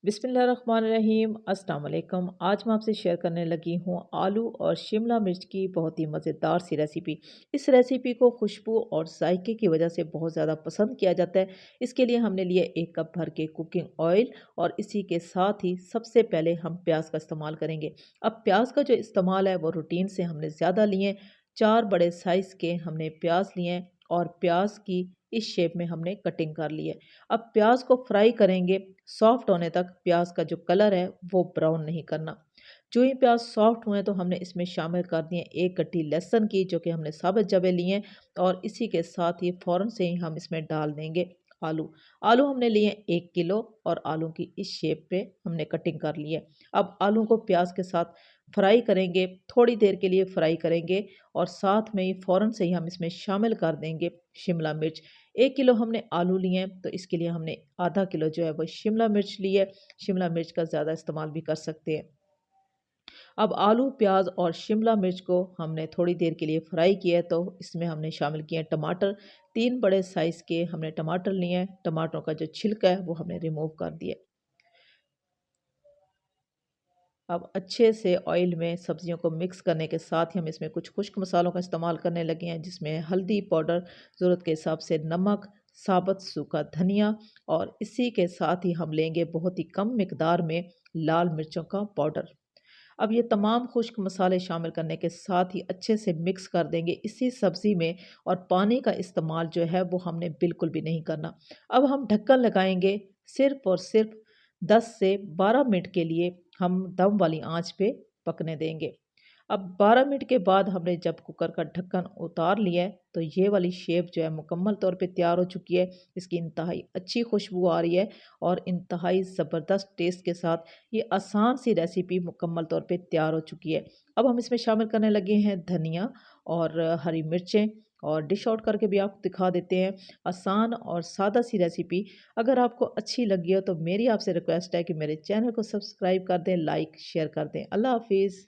बिस्मिल्लाहिर्रहमानिर्रहीम अस्सलाम वालेकुम। आज मैं आपसे शेयर करने लगी हूँ आलू और शिमला मिर्च की बहुत ही मज़ेदार सी रेसिपी। इस रेसिपी को खुशबू और जायके की वजह से बहुत ज़्यादा पसंद किया जाता है। इसके लिए हमने लिए 1 कप भर के कुकिंग ऑयल और इसी के साथ ही सबसे पहले हम प्याज का इस्तेमाल करेंगे। अब प्याज का जो इस्तेमाल है वो रूटीन से हमने ज़्यादा लिए, 4 बड़े साइज़ के हमने प्याज लिए हैं और प्याज की इस शेप में हमने कटिंग कर ली है। अब प्याज को फ्राई करेंगे सॉफ्ट होने तक। प्याज का जो कलर है वो ब्राउन नहीं करना। जो ही प्याज सॉफ्ट हुए तो हमने इसमें शामिल कर दिए 1 गड्डी लहसुन की, जो कि हमने साबुत जवे लिए हैं और इसी के साथ ही फ़ौरन से ही हम इसमें डाल देंगे आलू। आलू हमने लिए 1 किलो और आलू की इस शेप पे हमने कटिंग कर ली है। अब आलू को प्याज के साथ फ्राई करेंगे, थोड़ी देर के लिए फ्राई करेंगे और साथ में ही फ़ौरन से ही हम इसमें शामिल कर देंगे शिमला मिर्च। 1 किलो हमने आलू लिए हैं, तो इसके लिए हमने आधा किलो जो है वो शिमला मिर्च ली है। शिमला मिर्च का ज़्यादा इस्तेमाल भी कर सकते हैं। अब आलू, प्याज और शिमला मिर्च को हमने थोड़ी देर के लिए फ्राई किया है, तो इसमें हमने शामिल किए हैं टमाटर। 3 बड़े साइज़ के हमने टमाटर लिए हैं। टमाटरों का जो छिलका है वो हमने रिमूव कर दिया है। अब अच्छे से ऑयल में सब्जियों को मिक्स करने के साथ ही हम इसमें कुछ खुश्क मसालों का इस्तेमाल करने लगे हैं, जिसमें हल्दी पाउडर, ज़रूरत के हिसाब से नमक, साबुत सूखा धनिया और इसी के साथ ही हम लेंगे बहुत ही कम मिकदार में लाल मिर्चों का पाउडर। अब ये तमाम खुश्क मसाले शामिल करने के साथ ही अच्छे से मिक्स कर देंगे इसी सब्ज़ी में और पानी का इस्तेमाल जो है वो हमने बिल्कुल भी नहीं करना। अब हम ढक्कन लगाएँगे, सिर्फ़ और सिर्फ़ 10 से 12 मिनट के लिए हम दम वाली आँच पे पकने देंगे। अब 12 मिनट के बाद हमने जब कुकर का ढक्कन उतार लिया है, तो ये वाली शेप जो है मुकम्मल तौर पे तैयार हो चुकी है। इसकी इंतहाई अच्छी खुशबू आ रही है और इंतहाई ज़बरदस्त टेस्ट के साथ ये आसान सी रेसिपी मुकम्मल तौर पे तैयार हो चुकी है। अब हम इसमें शामिल करने लगे हैं धनिया और हरी मिर्चें और डिश आउट करके भी आपको दिखा देते हैं। आसान और सादा सी रेसिपी अगर आपको अच्छी लगी हो तो मेरी आपसे रिक्वेस्ट है कि मेरे चैनल को सब्सक्राइब कर दें, लाइक शेयर कर दें। अल्लाह हाफ़िज़।